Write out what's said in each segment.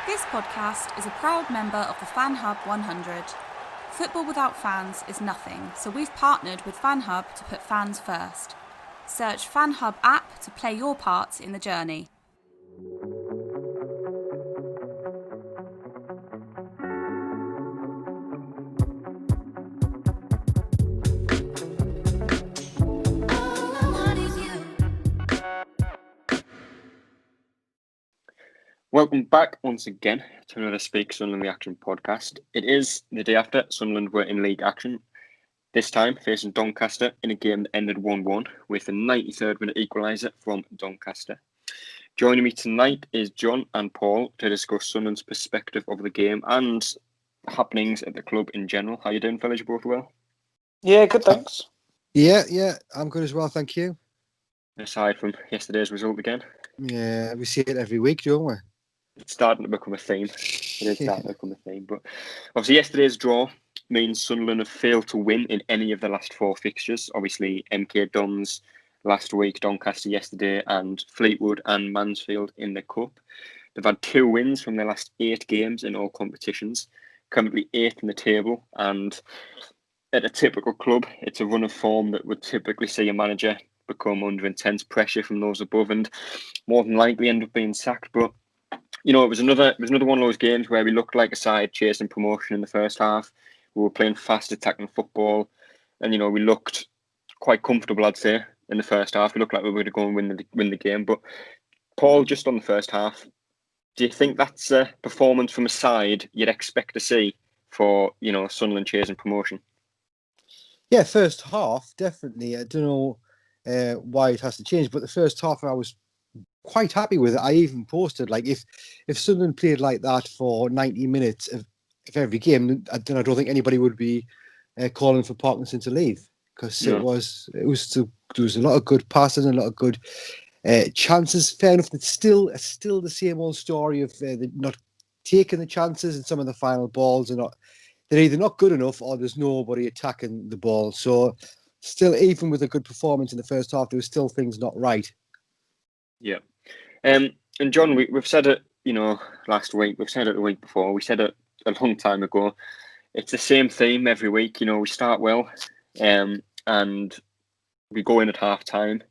This podcast is a proud member of the Fan Hub 100. Football without fans is nothing, so we've partnered with Fan Hub to put fans first. Search Fan Hub app to play your part in the journey. Welcome back once again to another Speak Sunderland Reaction podcast. It is the day after Sunderland were in league action, this time facing Doncaster in a game that ended 1-1 with a 93rd minute equaliser from Doncaster. Joining me tonight is John and Paul to discuss Sunderland's perspective of the game and happenings at the club in general. How you doing, fellas? You both well? Yeah, good, thanks. Yeah, I'm good as well, thank you. Aside from yesterday's result again. Yeah, we see it every week, don't we? It's starting to become a theme. It is starting to become a theme. But obviously yesterday's draw means Sunderland have failed to win in any of the last four fixtures. Obviously MK Dons last week, Doncaster yesterday, and Fleetwood and Mansfield in the Cup. They've had 2 wins from their last 8 games in all competitions, currently 8th in the table, and at a typical club, it's a run of form that would typically see a manager become under intense pressure from those above and more than likely end up being sacked. But you know, it was another one of those games where we looked like a side chasing promotion in the first half. We were playing fast attacking football, and you know, we looked quite comfortable, I'd say, in the first half. We looked like we were going to go and win the game. But Paul, just on the first half, do you think that's a performance from a side you'd expect to see for, you know, Sunderland chasing promotion? Yeah, first half, definitely. I don't know why it has to change, but the first half I was quite happy with it. I even posted, like, if Sunderland played like that for 90 minutes of every game, then I don't think anybody would be calling for Parkinson to leave, because there was a lot of good passes and a lot of good chances. Fair enough, it's still the same old story of not taking the chances, and some of the final balls they're either not good enough or there's nobody attacking the ball. So still, even with a good performance in the first half, there were still things not right. Yeah. And John, we've said it, you know, last week, we've said it the week before, we said it a long time ago. It's the same theme every week. You know, we start well and we go in at half time.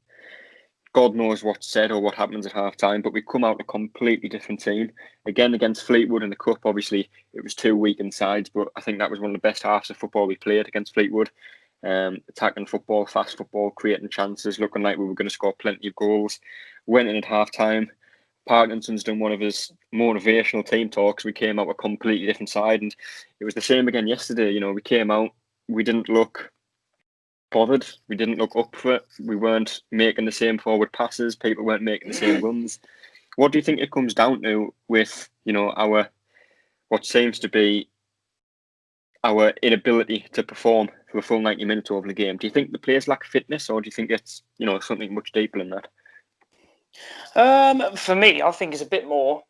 God knows what's said or what happens at half time, but we come out a completely different team. Again, against Fleetwood in the Cup, obviously, it was 2 weakened sides, but I think that was one of the best halves of football we played against Fleetwood. Attacking football, fast football, creating chances, looking like we were going to score plenty of goals. Went in at half time. Parkinson's done one of his motivational team talks. We came out a completely different side, and it was the same again yesterday. You know, we came out, we didn't look bothered. We didn't look up for it. We weren't making the same forward passes. People weren't making the same runs. What do you think it comes down to with, you know, our what seems to be our inability to perform for a full 90 minutes over the game? Do you think the players lack fitness, or do you think it's, you know, something much deeper than that? For me, I think it's a bit more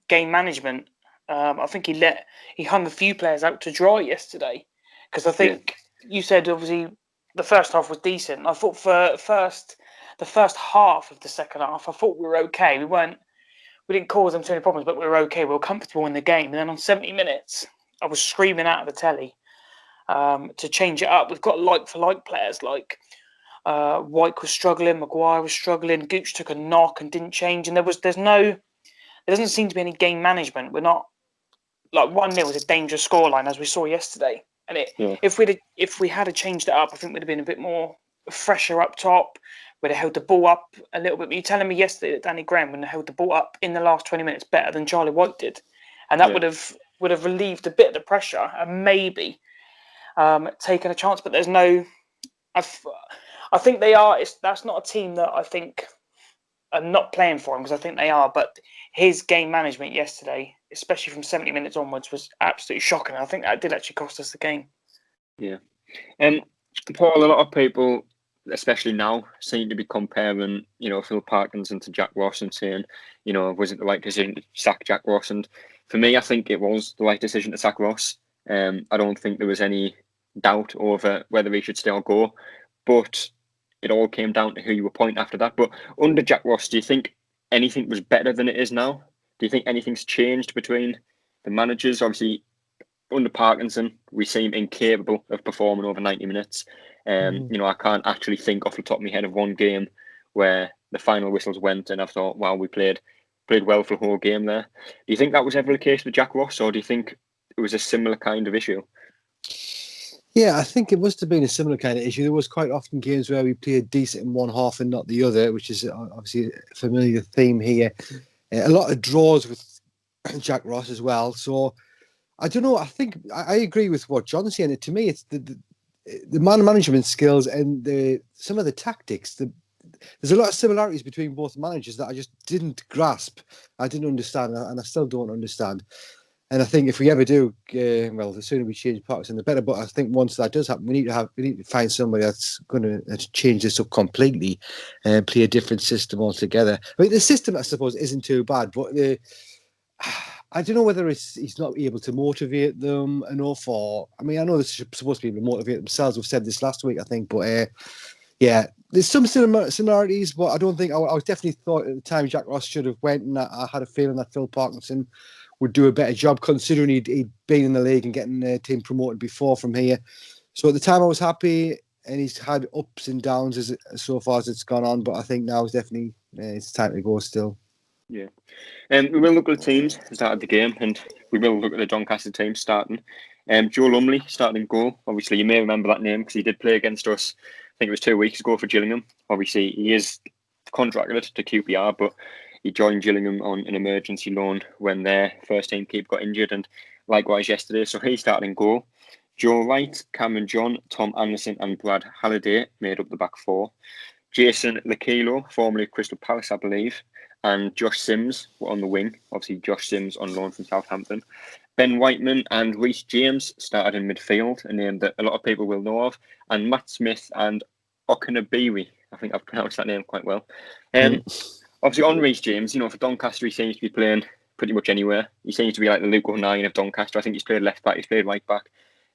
game management. I think he hung a few players out to dry yesterday, because I think you said obviously the first half was decent. I thought for the first half of the second half, I thought we were okay. We didn't cause them too many problems, but we were okay. We were comfortable in the game. And then on 70 minutes, I was screaming out of the telly to change it up. We've got like-for-like players like White was struggling, Maguire was struggling, Gooch took a knock and didn't change, and there doesn't seem to be any game management. We're not, like, 1-0 was a dangerous scoreline as we saw yesterday. And if we had changed it up, I think we'd have been a bit more fresher up top. We'd have held the ball up a little bit. But you're telling me yesterday that Danny Graham would have held the ball up in the last 20 minutes better than Charlie White did, and that would have relieved a bit of the pressure and maybe taken a chance. But there's no. I think they are. That's not a team that I think are not playing for him, because I think they are. But his game management yesterday, especially from 70 minutes onwards, was absolutely shocking. I think that did actually cost us the game. Yeah. Paul, a lot of people, especially now, seem to be comparing, you know, Phil Parkinson to Jack Ross and saying, you know, was it the right decision to sack Jack Ross? And for me, I think it was the right decision to sack Ross. I don't think there was any doubt over whether he should stay or go. But it all came down to who you appoint after that. But under Jack Ross, do you think anything was better than it is now? Do you think anything's changed between the managers? Obviously, under Parkinson, we seem incapable of performing over 90 minutes. I can't actually think off the top of my head of one game where the final whistles went and I thought, wow, we played well for the whole game there. Do you think that was ever the case with Jack Ross, or do you think it was a similar kind of issue? Yeah, I think it must have been a similar kind of issue. There was quite often games where we played decent in one half and not the other, which is obviously a familiar theme here. A lot of draws with Jack Ross as well. So I don't know. I think I agree with what John's saying. To me, it's the man management skills and some of the tactics. There's a lot of similarities between both managers that I just didn't grasp. I didn't understand, and I still don't understand. And I think if we ever do, the sooner we change Parkinson, the better. But I think once that does happen, we need to find somebody that's going to change this up completely and play a different system altogether. I mean, the system, I suppose, isn't too bad, but I don't know whether he's not able to motivate them enough, or I mean, I know they're supposed to be able to motivate themselves. We've said this last week, I think, but yeah, there's some similarities, but I don't think I definitely thought at the time Jack Ross should have went, and I had a feeling that Phil Parkinson would do a better job considering he'd been in the league and getting the team promoted before from here. So at the time I was happy, and he's had ups and downs so far as it's gone on, but I think now is definitely it's time to go still. Yeah. We will look at the teams that started the game, and we will look at the Doncaster team starting. Joe Lumley starting goal. Obviously, you may remember that name because he did play against us, I think it was 2 weeks ago for Gillingham. Obviously, he is contracted to QPR, but he joined Gillingham on an emergency loan when their first team keeper got injured, and likewise yesterday. So he started in goal. Joe Wright, Cameron John, Tom Anderson and Brad Halliday made up the back four. Jason Lakilo, formerly of Crystal Palace, I believe, and Josh Sims were on the wing. Obviously, Josh Sims on loan from Southampton. Ben Whiteman and Reece James started in midfield, a name that a lot of people will know of. And Matt Smith and Okunabiri, I think I've pronounced that name quite well. Obviously, on Reece James, for Doncaster, he seems to be playing pretty much anywhere. He seems to be like the Luke O'Nien of Doncaster. I think he's played left back, he's played right back.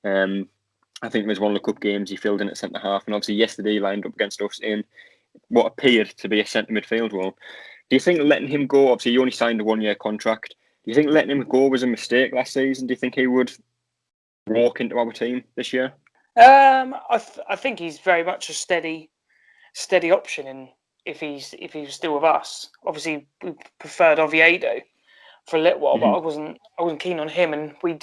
I think there was one of the cup games he filled in at centre half, and obviously yesterday he lined up against us in what appeared to be a centre midfield role. Do you think letting him go, obviously he only signed a 1-year contract, do you think letting him go was a mistake last season? Do you think he would walk into our team this year? I think he's very much a steady option, and if he's still with us. Obviously, we preferred Oviedo for a little while, but I wasn't keen on him, and we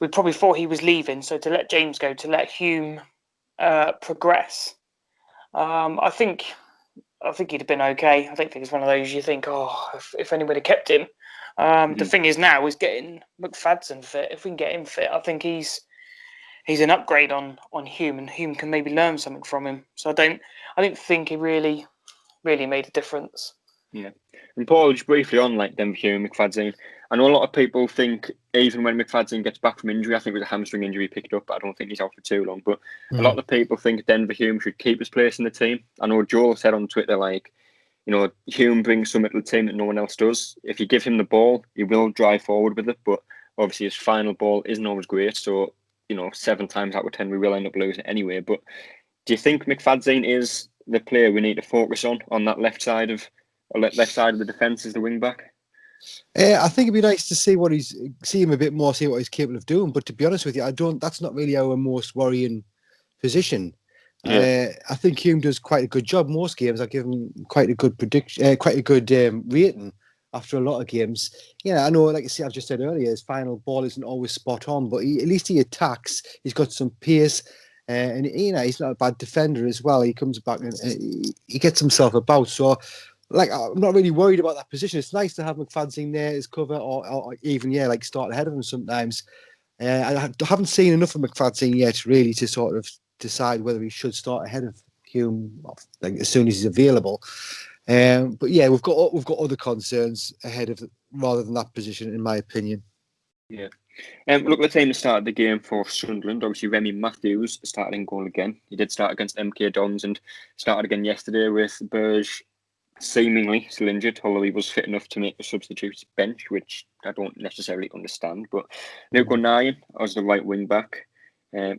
probably thought he was leaving. So to let James go, to let Hume progress, I think he'd have been okay. I don't think it's one of those you think, if anybody kept him. The thing is now is getting McFadden fit. If we can get him fit, I think he's an upgrade on Hume, and Hume can maybe learn something from him. So I don't think he really made a difference. Yeah. And Paul, just briefly on Denver Hume, McFadden, I know a lot of people think even when McFadden gets back from injury, I think it was a hamstring injury he picked up, but I don't think he's out for too long. But a lot of people think Denver Hume should keep his place in the team. I know Joel said on Twitter, Hume brings something to the team that no one else does. If you give him the ball, he will drive forward with it, but obviously his final ball isn't always great. So, 7 times out of 10, we will end up losing anyway. But do you think McFadden is the player we need to focus on that left side of the defence as the wing back? I think it'd be nice to see him a bit more, see what he's capable of doing. But to be honest with you, that's not really our most worrying position. Yeah. I think Hume does quite a good job. Most games, I give him quite a good prediction, quite a good rating after a lot of games. Yeah, I know, like I say, I've just said earlier, his final ball isn't always spot on, but at least he attacks. He's got some pace, and he's not a bad defender as well. He comes back and he gets himself about. So, I'm not really worried about that position. It's nice to have McFadden there as cover, or even start ahead of him sometimes. I haven't seen enough of McFadden yet, really, to sort of decide whether he should start ahead of Hume as soon as he's available. But yeah, we've got other concerns ahead of rather than that position, in my opinion. Yeah. Look at the team that started the game for Sunderland. Obviously, Remy Matthews started in goal again. He did start against MK Dons and started again yesterday with Burge seemingly still injured, although he was fit enough to make the substitutes bench, which I don't necessarily understand. But Luke O'Nien was the right wing back.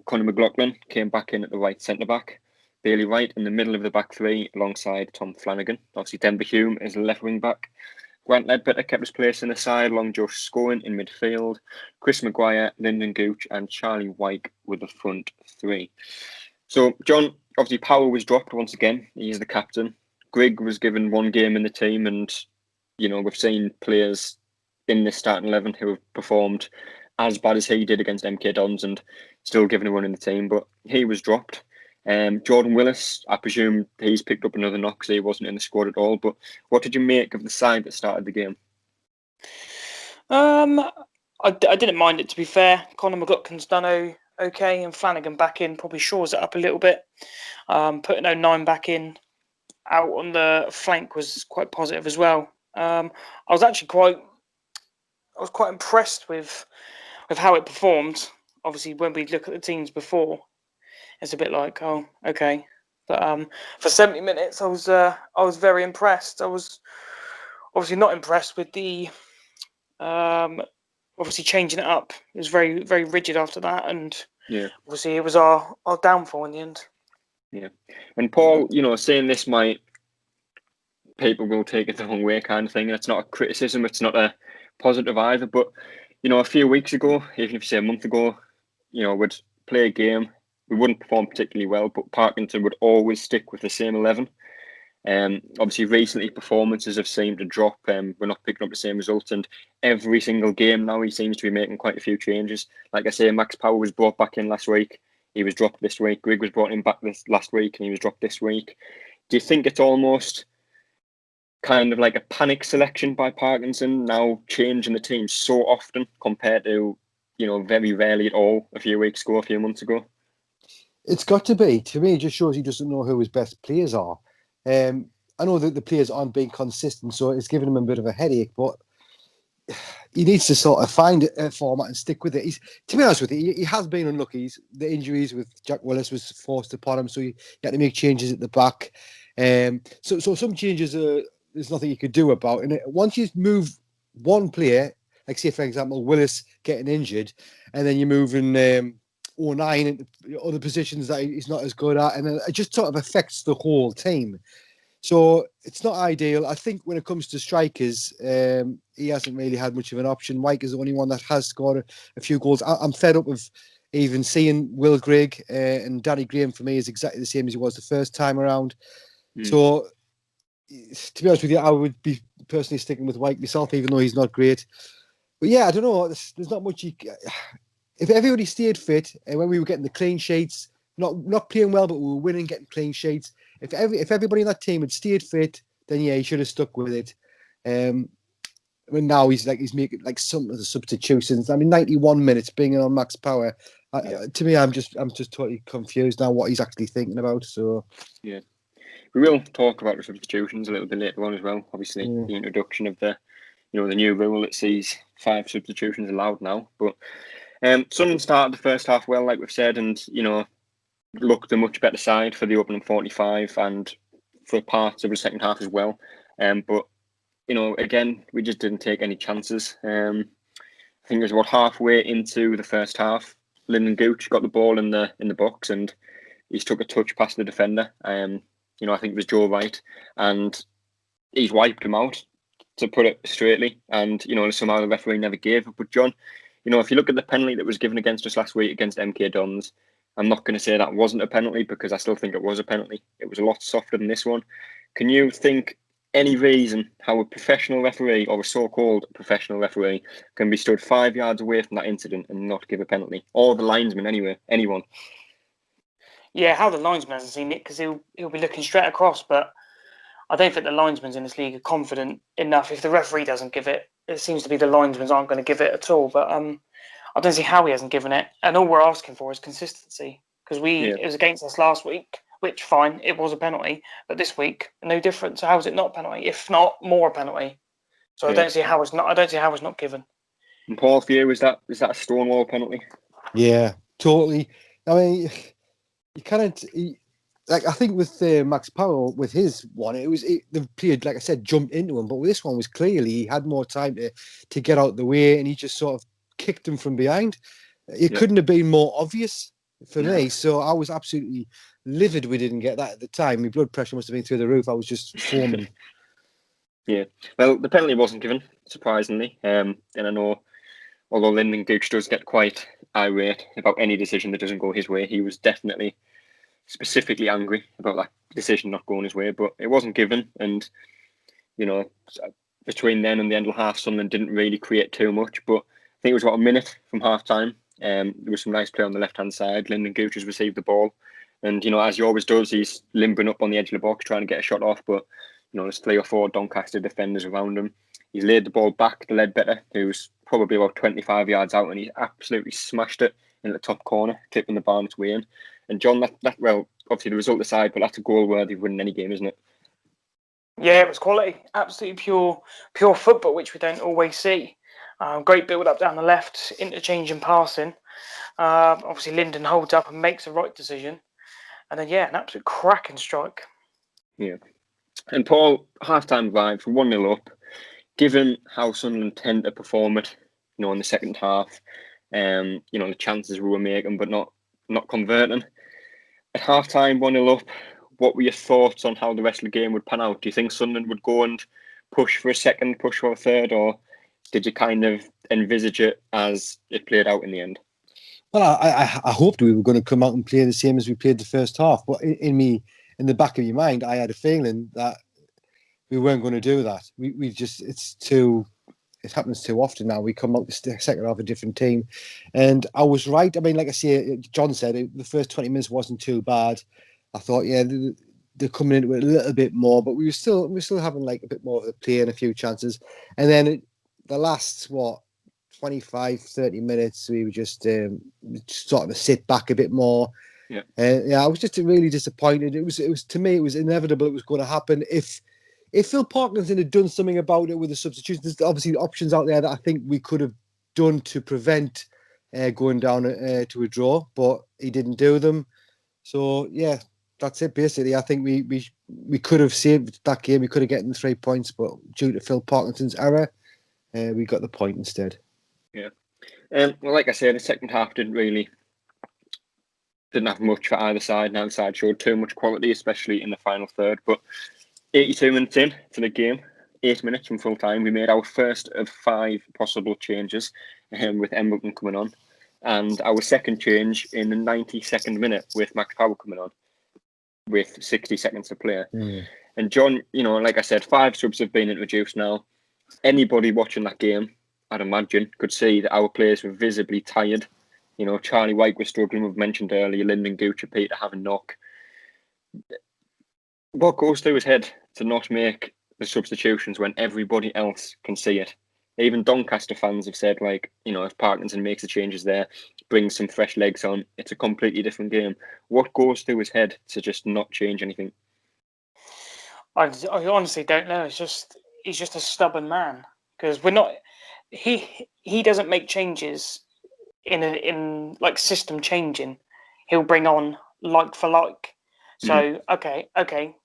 Conor McLaughlin came back in at the right centre back. Bailey Wright in the middle of the back three alongside Tom Flanagan. Obviously, Denver Hume is the left wing back. Grant Ledbetter kept his place in the side, along Joe Scowen in midfield. Chris Maguire, Lyndon Gooch, and Charlie White were the front three. So, John, obviously Powell was dropped once again. He's the captain. Grigg was given one game in the team, and we've seen players in this starting 11 who have performed as bad as he did against MK Dons and still given a run in the team, but he was dropped. Jordan Willis, I presume he's picked up another knock because he wasn't in the squad at all. But what did you make of the side that started the game? I didn't mind it, to be fair. Conor McLaughlin's done okay, and Flanagan back in probably shores it up a little bit. Putting 09 back in out on the flank was quite positive as well. I was quite impressed with how it performed. Obviously, when we look at the teams before, it's a bit like, oh, okay. But for 70 minutes, I was very impressed. I was obviously not impressed with the obviously changing it up. It was very, very rigid after that, and obviously it was our downfall in the end. Yeah, and Paul, saying this might people will take it the wrong way kind of thing. It's not a criticism. It's not a positive either. But a few weeks ago, even if you say a month ago, we'd play a game. We wouldn't perform particularly well, but Parkinson would always stick with the same 11. Obviously, recently performances have seemed to drop. We're not picking up the same results, and every single game now he seems to be making quite a few changes. Like I say, Max Power was brought back in last week. He was dropped this week. Grigg was brought in back last week, and he was dropped this week. Do you think it's almost kind of like a panic selection by Parkinson now, changing the team so often compared to very rarely at all a few months ago? It's got to be. To me, it just shows he doesn't know who his best players are. I know that the players aren't being consistent, so it's giving him a bit of a headache, but he needs to sort of find a format and stick with it. To be honest with you, he has been unlucky. The injuries with Jack Willis was forced upon him, so he had to make changes at the back. So some changes there's nothing you could do about. And once you move one player, like say for example Willis getting injured, and then you're moving 09 into other positions that he's not as good at, and it just sort of affects the whole team. So it's not ideal. I think when it comes to strikers, he hasn't really had much of an option. Mike is the only one that has scored a few goals. I'm fed up with even seeing Will Grigg, and Danny Graham for me is exactly the same as he was the first time around. So to be honest with you, I would be personally sticking with White myself, even though he's not great. But yeah, I don't know. There's not much. If everybody stayed fit, and when we were getting the clean sheets, not playing well, but we were winning, getting clean sheets. If everybody in that team had stayed fit, then yeah, he should have stuck with it. But now he's making like some of the substitutions. 91 minutes being on max power. To me, I'm just totally confused now what he's actually thinking about. So yeah, we will talk about the substitutions a little bit later on as well. Obviously, the introduction of the the new rule that sees 5 substitutions allowed now. But Sunderland started the first half well, like we've said, and looked a much better side for the opening 45 and for parts of the second half as well. But again, we just didn't take any chances. I think it was about halfway into the first half, Lyndon Gooch got the ball in the box and he's took a touch past the defender. I think it was Joe Wright, and he's wiped him out, to put it straightly. And somehow the referee never gave it. But John, if you look at the penalty that was given against us last week against MK Dons, I'm not going to say that wasn't a penalty, because I still think it was a penalty. It was a lot softer than this one. Can you think any reason how a professional referee, or a so-called professional referee, can be stood 5 yards away from that incident and not give a penalty? Or the linesman, anyway, anyone? Yeah, how the linesman hasn't seen it, because he'll be looking straight across, but I don't think the linesmen in this league are confident enough. If the referee doesn't give it, it seems to be the linesmen aren't going to give it at all. But I don't see how he hasn't given it. And all we're asking for is consistency, because it was against us last week, which fine, it was a penalty. But this week, no different. So how is it not a penalty? If not more a penalty. So I don't see how it's not. I don't see how it's not given. And Paul, for you, is that a Stonewall penalty? Yeah, totally. I mean, you can't. I think with Max Powell, with his one, the player, like I said, jumped into him. But with this one was clearly he had more time to get out the way, and he just sort of kicked him from behind. It couldn't have been more obvious for me. So I was absolutely livid we didn't get that at the time. My blood pressure must have been through the roof. I was just foaming. Yeah. Well, the penalty wasn't given, surprisingly. And I know, although Lyndon Gooch does get quite irate about any decision that doesn't go his way, he was definitely specifically angry about that decision not going his way. But it wasn't given, and you know, between then and the end of the half, Sunderland didn't really create too much. But I think it was about a minute from half time. There was some nice play on the left hand side. Lyndon Gooch has received the ball, and as he always does, he's limbering up on the edge of the box trying to get a shot off. But there's 3 or 4 Doncaster defenders around him. He's laid the ball back to Ledbetter, who's probably about 25 yards out, and he absolutely smashed it in the top corner, tipping the bar its way in. And John, that well, obviously the result aside, but that's a goal worthy of winning any game, isn't it? Yeah, it was quality. Absolutely pure football, which we don't always see. Great build-up down the left, interchange and passing. Obviously, Lyndon holds up and makes the right decision. And then, an absolute cracking strike. Yeah. And Paul, half-time vibe from 1-0 up, given how Sunderland tend to perform it, in the second half, the chances we were making but not converting. At half-time, 1-0 up, what were your thoughts on how the rest of the game would pan out? Do you think Sunderland would go and push for a second, push for a third, or did you kind of envisage it as it played out in the end? Well, I hoped we were going to come out and play the same as we played the first half, but in the back of your mind, I had a feeling that we weren't going to do that. It happens too often now. We come out the second half a different team, and I was right. I mean, like I say, John said, the first 20 minutes wasn't too bad. I thought, they're coming into it a little bit more, but we were still having like a bit more of a play and a few chances, and then the last 25-30 minutes, we were just starting to sit back a bit more. Yeah, I was just really disappointed. It was to me, it was inevitable. It was going to happen. If Phil Parkinson had done something about it with the substitutions, there's obviously options out there that I think we could have done to prevent going down to a draw, but he didn't do them. So that's it. Basically, I think we could have saved that game. We could have gotten 3 points, but due to Phil Parkinson's error, we got the point instead. Yeah. Well, like I said, the second half didn't have much for either side. Neither side showed too much quality, especially in the final third. But 82 minutes in to the game, 8 minutes from full time, we made our first of 5 possible changes, with Embleton coming on, and our second change in the 92nd minute with Max Powell coming on, with 60 seconds to play. And John, like I said, 5 subs have been introduced now. Anybody watching that game, I'd imagine, could see that our players were visibly tired. Charlie White was struggling. We've mentioned earlier, Lyndon Gooch and Peter having knock. What goes through his head to not make the substitutions when everybody else can see it? Even Doncaster fans have said, if Parkinson makes the changes there, brings some fresh legs on, it's a completely different game. What goes through his head to just not change anything? I honestly don't know. He's just a stubborn man, because we're not. He doesn't make changes in like system changing. He'll bring on like for like. So okay,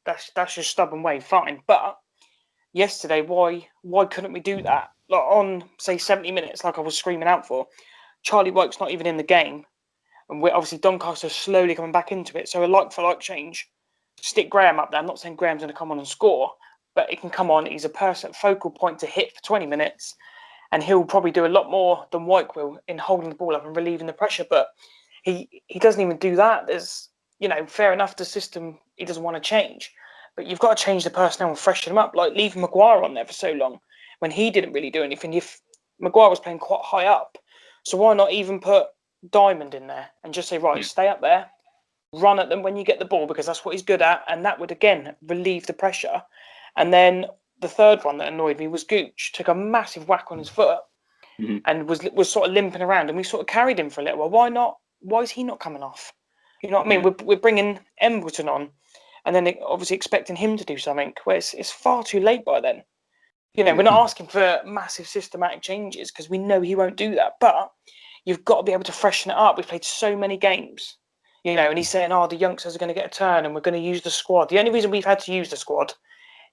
that's your stubborn way, fine. But yesterday, why couldn't we do that? Like on say 70 minutes, like I was screaming out for. Charlie White's not even in the game, and we're obviously Doncaster slowly coming back into it. So a like for like change. Stick Graham up there. I'm not saying Graham's going to come on and score, but he can come on. He's a focal point to hit for 20 minutes, and he'll probably do a lot more than White will in holding the ball up and relieving the pressure. But he doesn't even do that. There's, fair enough, the system he doesn't want to change, but you've got to change the personnel and freshen them up. Like leaving Maguire on there for so long when he didn't really do anything. If Maguire was playing quite high up, so why not even put Diamond in there and just say, right, stay up there, run at them when you get the ball, because that's what he's good at, and that would again relieve the pressure. And then the third one that annoyed me was Gooch took a massive whack on his foot and was sort of limping around, and we sort of carried him for a little while. Why not? Why is he not coming off? You know what I mean? We're bringing Embleton on, and then obviously expecting him to do something where it's far too late by then. We're not asking for massive systematic changes because we know he won't do that, but you've got to be able to freshen it up. We've played so many games. And he's saying, the youngsters are going to get a turn and we're going to use the squad. The only reason we've had to use the squad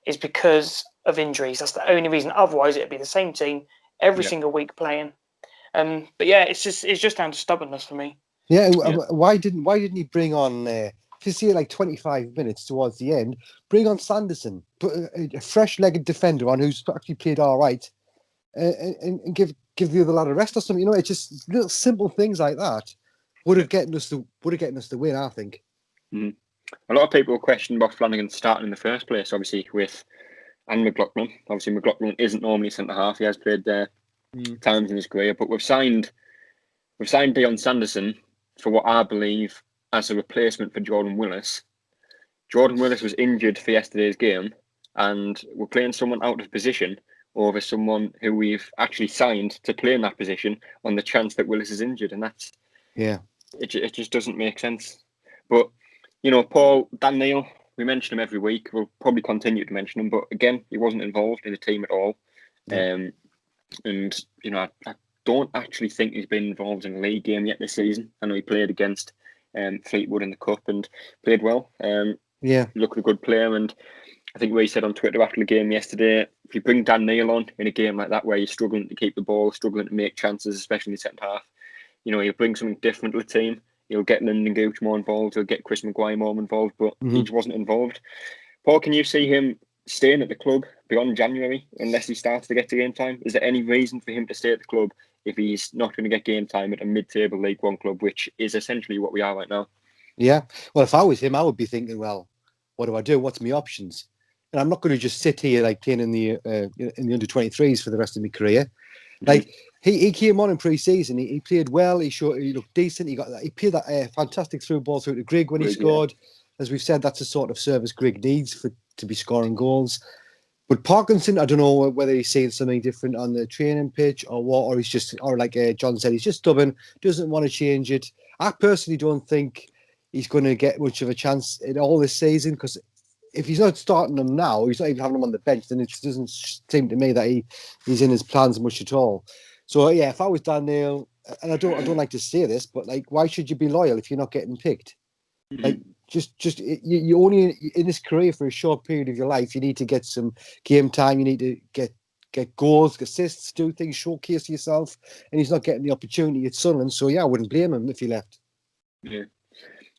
is because of injuries. That's the only reason. Otherwise, it'd be the same team every single week playing. But it's just down to stubbornness for me. Yeah. Why didn't he bring on if you see like 25 minutes towards the end, bring on Sanderson, put a fresh-legged defender on who's actually played all right, and give the other lad a rest or something. You know, it's just little simple things like that would have gotten us the win, I think. Mm. A lot of people question about Flanagan starting in the first place, obviously, and McLaughlin. Obviously, McLaughlin isn't normally centre half. He has played there times in his career, but we've signed Dion Sanderson for what I believe as a replacement for Jordan Willis. Jordan Willis was injured for yesterday's game, and we're playing someone out of position over someone who we've actually signed to play in that position on the chance that Willis is injured, and it just doesn't make sense. But Paul, Dan Neil, we mention him every week. We'll probably continue to mention him, but again, he wasn't involved in the team at all. Yeah. And I don't actually think he's been involved in a league game yet this season. I know he played against Fleetwood in the Cup and played well. Looked a good player, and I think we said on Twitter after the game yesterday, if you bring Dan Neil on in a game like that where you're struggling to keep the ball, struggling to make chances, especially in the second half, he'll bring something different to the team. He'll get Lyndon Gooch more involved. He'll get Chris Maguire more involved, but he just wasn't involved. Paul, can you see him staying at the club beyond January unless he starts to get to game time? Is there any reason for him to stay at the club if he's not going to get game time at a mid-table League One club, which is essentially what we are right now? Yeah. Well, if I was him, I would be thinking, well, what do I do? What's my options? And I'm not going to just sit here like playing in the under-23s for the rest of my career. Like he came on in pre-season. He played well. He looked decent. He played that fantastic through ball through to Grigg when he scored. Yeah. As we've said, that's the sort of service Grigg needs to be scoring goals. But Parkinson, I don't know whether he's seeing something different on the training pitch or what, or he's just, or like John said, he's just stubborn, doesn't want to change it. I personally don't think he's going to get much of a chance in all this season, because if he's not starting them now, he's not even having them on the bench, then it doesn't seem to me that he's in his plans much at all. So yeah, if I was Dan Neil, and I don't like to say this, but like, why should you be loyal if you're not getting picked? Like, you only in this career for a short period of your life, you need to get some game time. You need to get goals, assists, do things, showcase yourself, and he's not getting the opportunity at Sunderland. So yeah, I wouldn't blame him if he left. Yeah.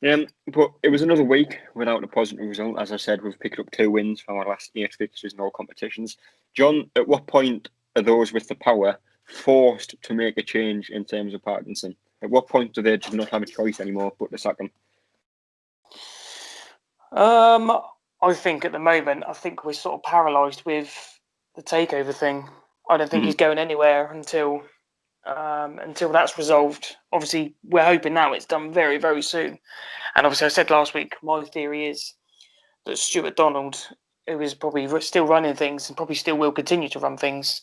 But it was another week without a positive result. As I said, we've picked up 2 wins from our last 8 fixtures in all competitions. John, at what point are those with the power forced to make a change in terms of Parkinson? At what point do they just not have a choice anymore but to sack him? I think at the moment, we're sort of paralysed with the takeover thing. I don't think he's going anywhere until that's resolved. Obviously, we're hoping now it's done very, very soon. And obviously, I said last week, my theory is that Stuart Donald, who is probably still running things and probably still will continue to run things,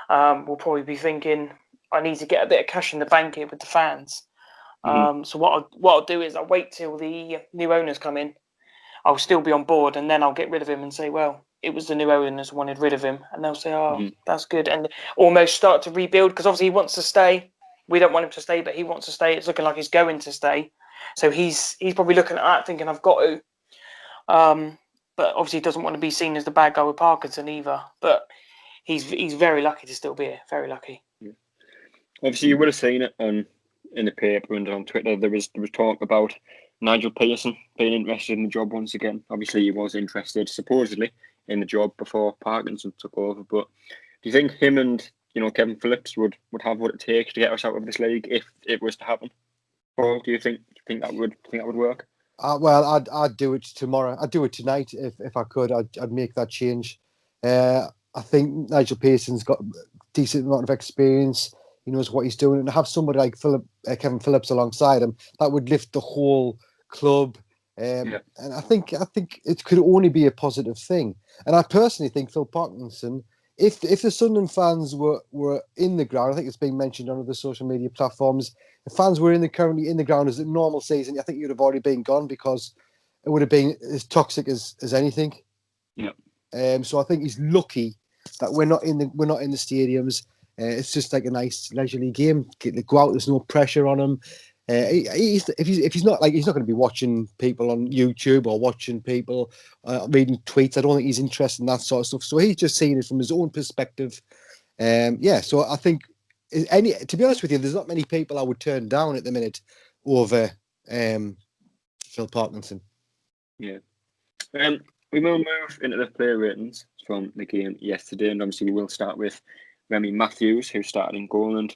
will probably be thinking, I need to get a bit of cash in the bank here with the fans. So what I'll do is I'll wait till the new owners come in. I'll still be on board, and then I'll get rid of him and say, well, it was the new owners who wanted rid of him. And they'll say, that's good. And almost start to rebuild, because obviously he wants to stay. We don't want him to stay, but he wants to stay. It's looking like he's going to stay. So he's probably looking at that thinking, I've got to. But obviously he doesn't want to be seen as the bad guy with Parkinson either. But he's very lucky to still be here. Very lucky. Yeah. Obviously, you would have seen it in the paper and on Twitter. There was talk about Nigel Pearson being interested in the job once again. Obviously, he was interested, supposedly, in the job before Parkinson took over. But do you think him and Kevin Phillips would have what it takes to get us out of this league if it was to happen? Paul, do you think that would work? Well, I'd do it tomorrow. I'd do it tonight if I could. I'd make that change. I think Nigel Pearson's got a decent amount of experience. He knows what he's doing, and to have somebody like Kevin Phillips alongside him, that would lift the whole club. And I think it could only be a positive thing. And I personally think Phil Parkinson, if the Sunderland fans were in the ground, I think it's been mentioned on other social media platforms, if fans were currently in the ground as a normal season, I think he would have already been gone, because it would have been as toxic as anything. Yeah. So I think he's lucky that we're not in the stadiums. It's just like a nice leisurely game. Go out. There's no pressure on him. If he's not going to be watching people on YouTube or watching people reading tweets. I don't think he's interested in that sort of stuff. So he's just seeing it from his own perspective. So I think to be honest with you, there's not many people I would turn down at the minute over Phil Parkinson. Yeah. We will move into the player ratings from the game yesterday, and obviously we will start with Remy Matthews, who started in goal. And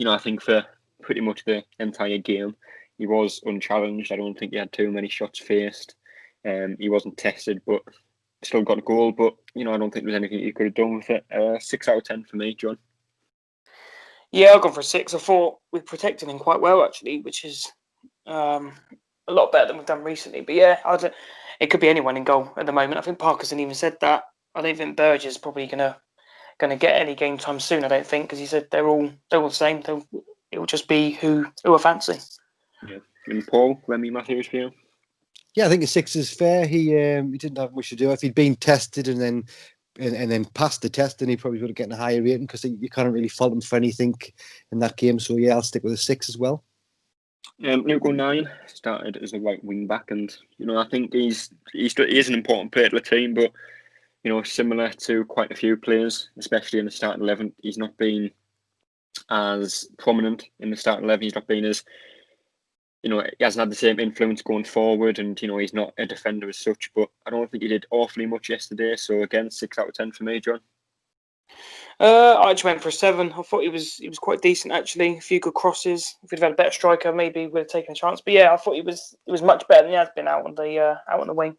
I think for pretty much the entire game, he was unchallenged. I don't think he had too many shots faced. He wasn't tested, but still got a goal. But I don't think there's anything he could have done with it. 6 out of 10 for me, John. Yeah, I've gone for a 6. I thought we protected him quite well, actually, which is a lot better than we've done recently. But yeah, it could be anyone in goal at the moment. I think Parkinson even said that. I don't think Burge is probably gonna get any game time soon. I don't think, because he said they're all the same. It will just be who I fancy. Yeah. And Paul, Remy Matthews for you? Yeah, I think a 6 is fair. He didn't have much to do. If he'd been tested and then passed the test, then he probably would have gotten a higher rating, because you can't really fault him for anything in that game. So yeah, I'll stick with a 6 as well. Luke 9 started as a right wing back, and I think he is an important player to the team, but similar to quite a few players, especially in the starting 11, he's not been as prominent in the starting 11. He's not been as he hasn't had the same influence going forward, and he's not a defender as such. But I don't think he did awfully much yesterday. So again, 6 out of 10 for me, John. I actually went for a 7. I thought he was quite decent, actually. A few good crosses. If we'd have had a better striker, maybe we'd have taken a chance. But yeah, I thought he was much better than he has been out on the wing.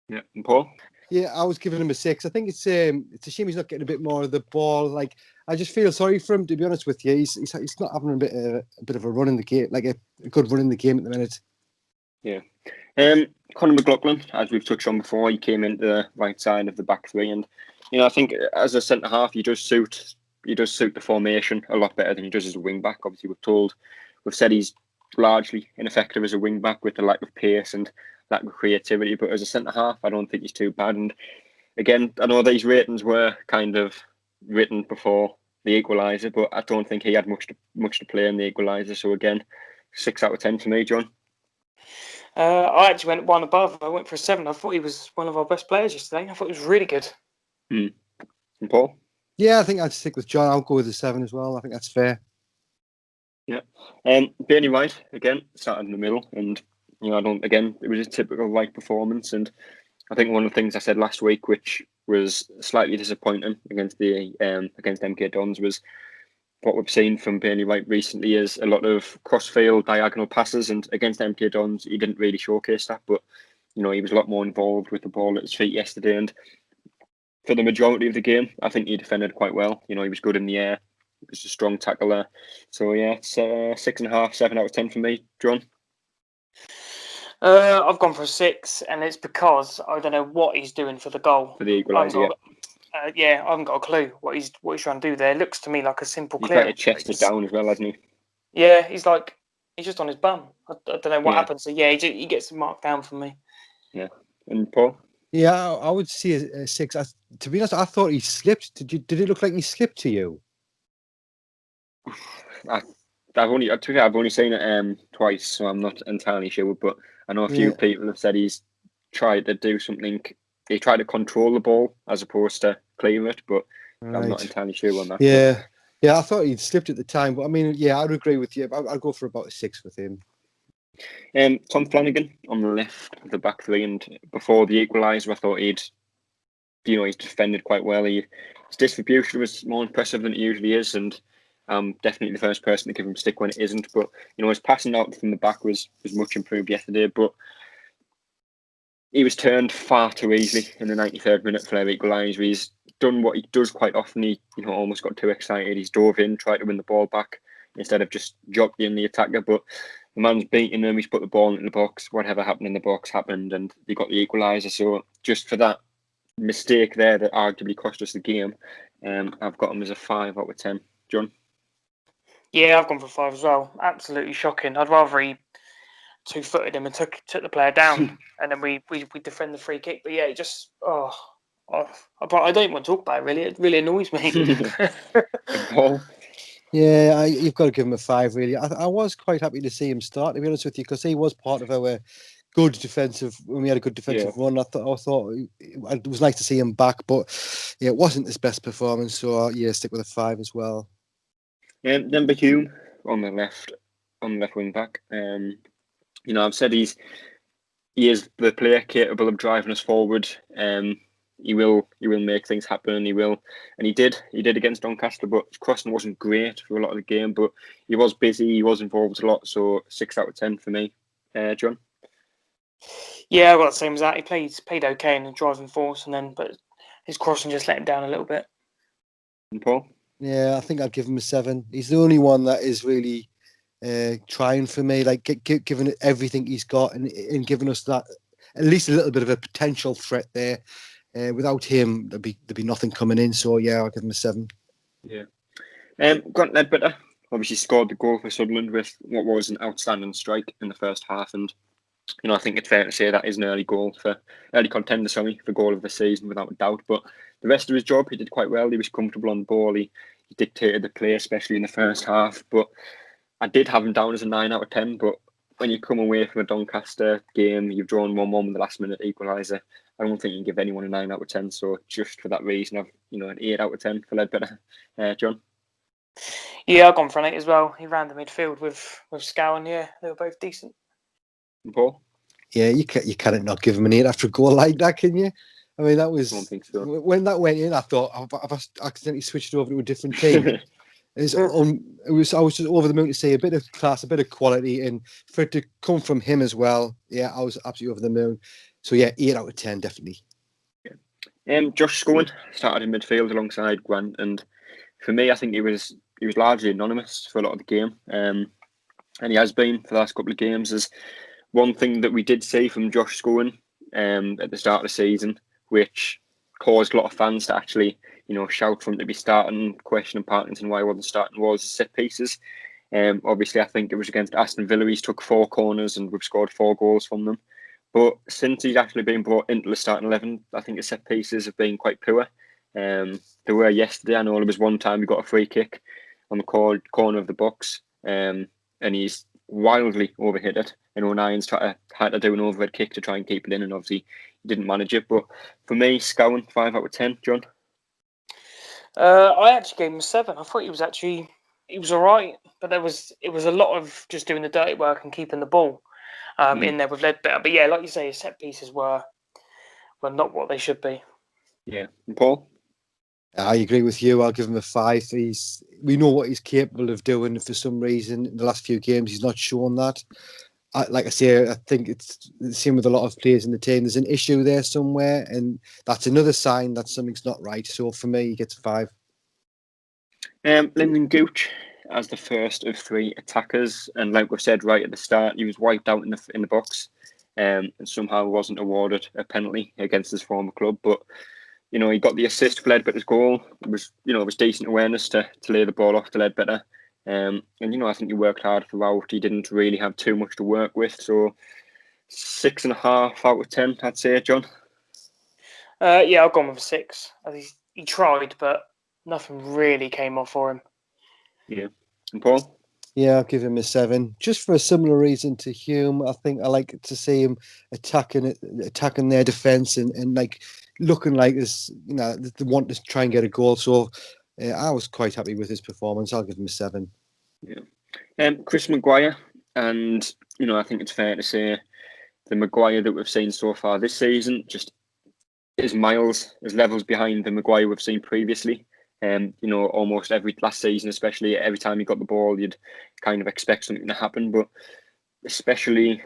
Yeah, and Paul? Yeah, I was giving him a 6. I think it's a shame he's not getting a bit more of the ball. Like, I just feel sorry for him, to be honest with you. He's not having a bit of a run in the game, like a good run in the game at the minute. Yeah. Conor McLaughlin, as we've touched on before, he came into the right side of the back three, and I think as a centre half, he does suit the formation a lot better than he does as a wing back. Obviously, we've said he's largely ineffective as a wing back with the lack of pace and lack of creativity, but as a centre half, I don't think he's too bad. And again, I know these ratings were kind of written before the equaliser, but I don't think he had much to play in the equaliser. So again, 6 out of 10 for me, John. I actually went one above. I went for a 7. I thought he was one of our best players yesterday. I thought he was really good. And Paul? Yeah, I think I'd stick with John. I'll go with a 7 as well. I think that's fair. Yeah. Bernie White, again, started in the middle, and it was a typical White performance. And I think one of the things I said last week, which was slightly disappointing against MK Dons, was what we've seen from Bernie White recently is a lot of cross-field diagonal passes, and against MK Dons, he didn't really showcase that, but he was a lot more involved with the ball at his feet yesterday, and for the majority of the game, I think he defended quite well. He was good in the air. He was a strong tackler. So yeah, it's 6.5, 7 out of 10 for me, John. I've gone for a 6, and it's because I don't know what he's doing for the goal. For the equaliser, I haven't got a clue what he's trying to do there. It looks to me like a simple clear. He's trying to chest it down as well, hasn't he? Yeah, he's just on his bum. I don't know what happens. So yeah, he gets marked down for me. Yeah, and Paul? Yeah, I would see a 6. To be honest, I thought he slipped. Did it look like he slipped to you? I've only seen it twice, so I'm not entirely sure. But I know a few people have said he's tried to do something. He tried to control the ball as opposed to clear it, but I'm not entirely sure on that. Yeah, I thought he'd slipped at the time, but I mean, yeah, I'd agree with you. I'd go for about a 6 with him. Tom Flanagan on the left of the back three, and before the equaliser, I thought he's defended quite well. His distribution was more impressive than it usually is, and definitely the first person to give him stick when it isn't. But his passing out from the back was much improved yesterday. But he was turned far too easily in the 93rd minute for their equaliser. He's done what he does quite often. He almost got too excited. He's dove in, tried to win the ball back instead of just jockeying the attacker. But the man's beating him. He's put the ball in the box. Whatever happened in the box happened, and they got the equaliser. So just for that mistake there that arguably cost us the game, I've got him as a 5 out of 10. John? Yeah, I've gone for 5 as well. Absolutely shocking. I'd rather he two-footed him and took the player down, and then we defend the free kick. But yeah, it just I don't want to talk about it, really. It really annoys me. Paul? Yeah, you've got to give him a 5, really. I was quite happy to see him start, to be honest with you, because he was part of our good defensive, when we had a good defensive run. I thought it was nice to see him back, but yeah, it wasn't his best performance. So yeah, stick with a 5 as well. Then Hume on the left wing back. I've said he's he is the player capable of driving us forward. He will make things happen. He will, and he did against Doncaster. But his crossing wasn't great for a lot of the game. But he was busy. He was involved a lot. So 6 out of 10 for me, John. Yeah, I've got the same as that. He played okay in the driving force, but his crossing just let him down a little bit. And Paul? Yeah, I think I'd give him a 7. He's the only one that is really trying for me, like giving it everything he's got and giving us that at least a little bit of a potential threat there. Without him, there'd be nothing coming in. So yeah, I'll give him a 7. Yeah. Grant Ledbetter obviously scored the goal for Sunderland with what was an outstanding strike in the first half, and I think it's fair to say that is an early contender, for goal of the season without a doubt. But the rest of his job, he did quite well. He was comfortable on the ball. He dictated the play, especially in the first half. But I did have him down as a 9 out of 10. But when you come away from a Doncaster game, you've drawn 1-1 with the last minute equaliser. I don't think you can give anyone a 9 out of 10. So just for that reason, I've an 8 out of 10 for Ledbetter. John? Yeah, I've gone for an 8 as well. He ran the midfield with Scowen. Yeah, they were both decent. And Paul? Yeah, you cannot not give him an 8 after a goal like that, can you? I mean, that was, I don't think so. When that went in, I thought I've accidentally switched over to a different team. I was just over the moon to see a bit of class, a bit of quality, and for it to come from him as well. Yeah, I was absolutely over the moon. So yeah, 8 out of 10, definitely. Josh Scowen started in midfield alongside Grant, and for me, I think he was largely anonymous for a lot of the game, and he has been for the last couple of games. There's one thing that we did see from Josh Scowen at the start of the season, which caused a lot of fans to actually, shout for him to be starting, questioning Parkinson why he wasn't starting, was set pieces. Obviously, I think it was against Aston Villa. He's took 4 corners and we've scored 4 goals from them. But since he's actually been brought into the starting 11, I think the set pieces have been quite poor. They were yesterday. I know there was one time he got a free kick on the corner of the box, and he's wildly overhit it. And O'Nien's had to do an overhead kick to try and keep it in, and obviously he didn't manage it. But for me, Scowen, 5 out of 10. John? I actually gave him a 7. I thought he was all right, but it was a lot of just doing the dirty work and keeping the ball in there with Ledbetter. But yeah, like you say, his set pieces were not what they should be. Yeah. And Paul? I agree with you. I'll give him a 5. We know what he's capable of doing. For some reason, in the last few games, he's not shown that. Like I say, I think it's the same with a lot of players in the team. There's an issue there somewhere, and that's another sign that something's not right. So for me, he gets a 5. Lyndon Gooch as the first of 3 attackers, and like we said right at the start, he was wiped out in the box, and somehow wasn't awarded a penalty against his former club. But he got the assist for Ledbetter's goal. It was decent awareness to lay the ball off to Ledbetter. And I think he worked hard throughout. He didn't really have too much to work with. So 6.5 out of 10, I'd say, John. Yeah, I've gone with a 6. He tried, but nothing really came off for him. Yeah. And Paul? Yeah, I'll give him a 7. Just for a similar reason to Hume. I think I like to see him attacking their defence and like looking like this, they want to try and get a goal. So I was quite happy with his performance. I'll give him a 7. Yeah. Chris Maguire, and I think it's fair to say the Maguire that we've seen so far this season just is levels behind the Maguire we've seen previously. Almost last season, especially every time he got the ball, you'd kind of expect something to happen. But especially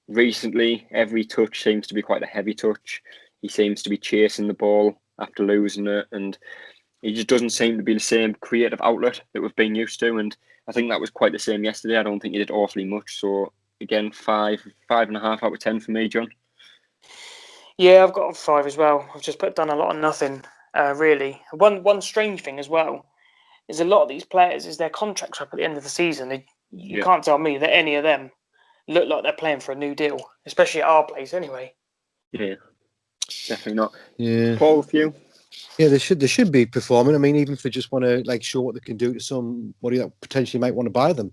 recently, every touch seems to be quite a heavy touch. He seems to be chasing the ball after losing it, and he just doesn't seem to be the same creative outlet that we've been used to. And I think that was quite the same yesterday. I don't think he did awfully much. So again, 5.5 out of 10 for me, John. Yeah, I've got a 5 as well. I've just done a lot of nothing, really. One strange thing as well is a lot of these players, is their contracts up at the end of the season. You can't tell me that any of them look like they're playing for a new deal, especially at our place anyway. Yeah, definitely not. Yeah. Paul, a few? Yeah, they should be performing. I mean, even if they just want to show what they can do to somebody that potentially might want to buy them.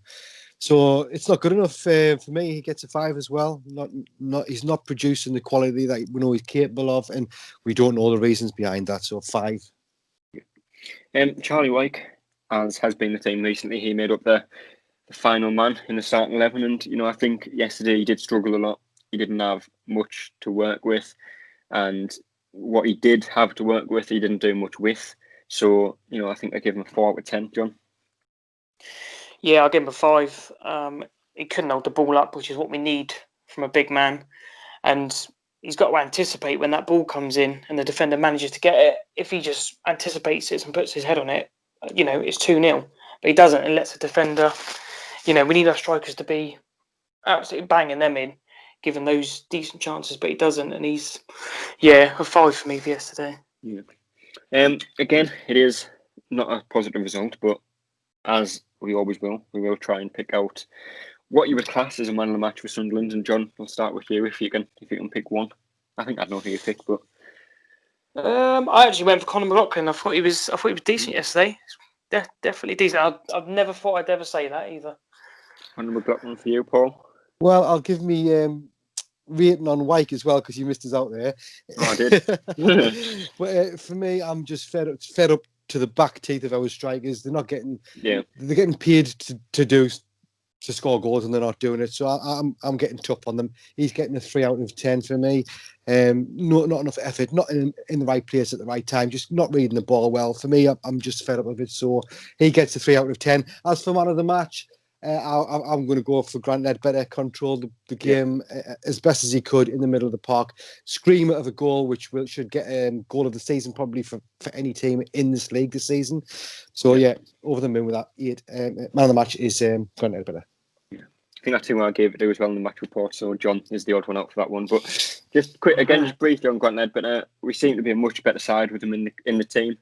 So it's not good enough for me. He gets a 5 as well. He's not producing the quality that we know he's capable of, and we don't know the reasons behind that. So 5. Charlie Wyke, as has been the team recently, he made up the final man in the starting 11, and I think yesterday he did struggle a lot. he didn't have much to work with, and what he did have to work with, he didn't do much with. So, I think I give him a 4 out of 10, John. Yeah, I'll give him a 5. He couldn't hold the ball up, which is what we need from a big man. And he's got to anticipate when that ball comes in and the defender manages to get it. If he just anticipates it and puts his head on it, it's 2-0. But he doesn't and lets the defender. We need our strikers to be absolutely banging them in, given those decent chances, but he doesn't. And he's, a 5 for me for yesterday. Yeah. Again, it is not a positive result, but as we always will, we will try and pick out what you would class as a man of the match for Sunderland. And John, we'll start with you if you can pick one. I think I'd know who you pick, but I actually went for Conor McLaughlin. I thought he was decent yesterday. Definitely decent. I've never thought I'd ever say that either. Conor McLaughlin for you, Paul. Well, I'll give me rating on Wyke as well because you missed us out there. Oh, I did. But for me, I'm just fed up to the back teeth of our strikers. They're not getting. Yeah. They're getting paid to score goals and they're not doing it. So I'm getting tough on them. He's getting a 3 out of 10 for me. Not enough effort, not in the right place at the right time, just not reading the ball well. For me, I'm just fed up with it. So he gets a 3 out of 10. As for man of the match, I'm going to go for Grant Ledbetter. Controlled the game as best as he could in the middle of the park. Screamer of a goal, which should get goal of the season probably for any team in this league this season. So over the moon with that 8. Man of the match is Grant Ledbetter. I think that's who I gave it to as well in the match report. So John is the odd one out for that one. But just briefly on Grant Ledbetter, we seem to be a much better side with him in the team.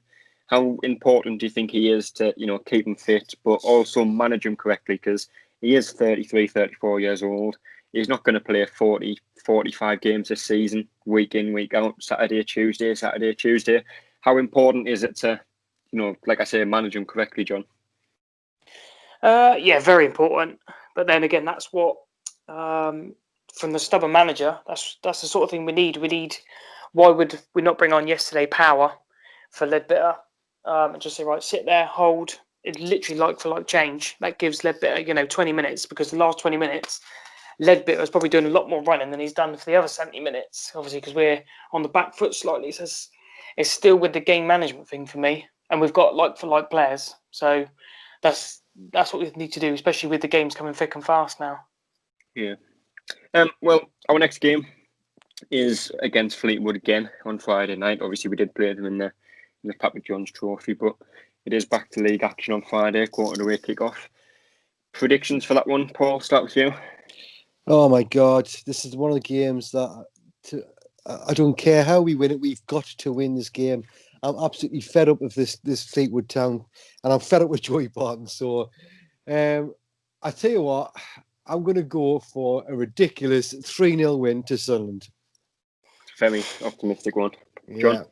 How important do you think he is to keep him fit, but also manage him correctly? Because he is 33, 34 years old. He's not going to play 40, 45 games this season, week in, week out, Saturday, Tuesday. How important is it to, like I say, manage him correctly, John? Very important. But then again, that's what from the stubborn manager. That's the sort of thing we need. Why would we not bring on yesterday Power for Ledbetter and just say right, sit there, hold. It's literally like for like change. That gives Ledbetter 20 minutes because the last 20 minutes, Ledbetter is probably doing a lot more running than he's done for the other 70 minutes. Obviously, because we're on the back foot slightly. So it's still with the game management thing for me, and we've got like for like players. So that's what we need to do, especially with the games coming thick and fast now. Yeah. Well, our next game is against Fleetwood again on Friday night. Obviously, we did play them in the Papa John's Trophy, but it is back to league action on Friday, quarter-away kick-off. Predictions for that one, Paul? Start with you. Oh my God, this is one of the games that I don't care how we win it. We've got to win this game. I'm absolutely fed up with this Fleetwood town, and I'm fed up with Joey Barton. So, I tell you what, I'm going to go for a ridiculous 3-0 win to Sunderland. Very optimistic one, John.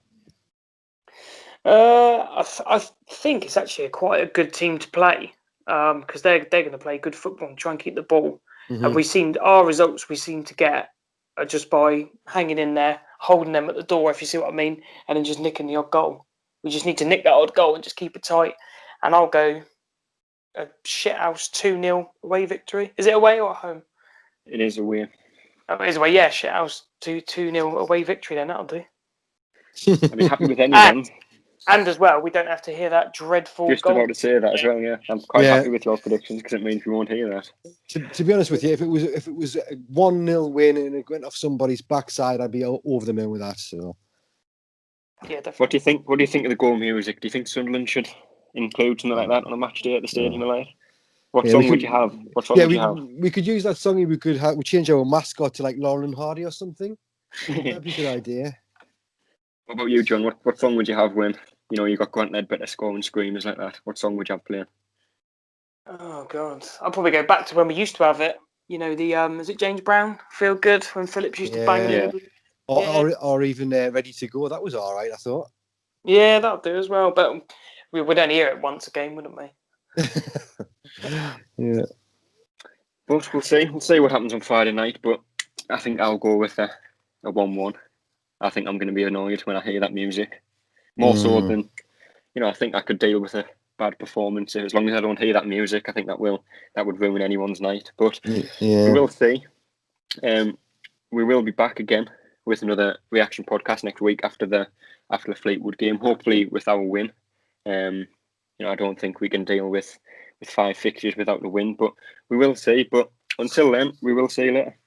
I think it's actually quite a good team to play because they're going to play good football and try and keep the ball. Mm-hmm. And our results we seem to get are just by hanging in there, holding them at the door, if you see what I mean, and then just nicking the odd goal. We just need to nick that odd goal and just keep it tight. And I'll go a shithouse 2-0 away victory. Is it away or at home? It is away. Oh, it is away. Yeah, shithouse 2-0 away victory. Then that'll do. I'd be happy with any then. And as well, we don't have to hear that dreadful Just goal. about to say that as well, yeah. I'm quite happy with your predictions because it means we won't hear that. To be honest with you, if it was a 1-0 win and it went off somebody's backside, I'd be over the moon with that. So, yeah, definitely. What do you think of the goal music? Do you think Sunderland should include something like that on a match day at the stadium? What song would you have? We could use that song. We change our mascot to like Laurel and Hardy or something. That'd be a good idea. What about you, John? What song would you have when you got Grant Ledbetter scoring screamers like that? What song would you have playing? Oh God, I'll probably go back to when we used to have it. Is it James Brown? Feel Good when Phillips used to bang it. Or even Ready to Go. That was all right, I thought. Yeah, that'll do as well. But we would only hear it once a game, wouldn't we? Yeah. But we'll see. We'll see what happens on Friday night. But I think I'll go with a 1-1. I think I'm going to be annoyed when I hear that music. More so than, I think I could deal with a bad performance. As long as I don't hear that music, I think that would ruin anyone's night. But we will see. we will be back again with another reaction podcast next week after the Fleetwood game. Hopefully with our win. I don't think we can deal with 5 fixtures without a win, but we will see. But until then, we will see you later.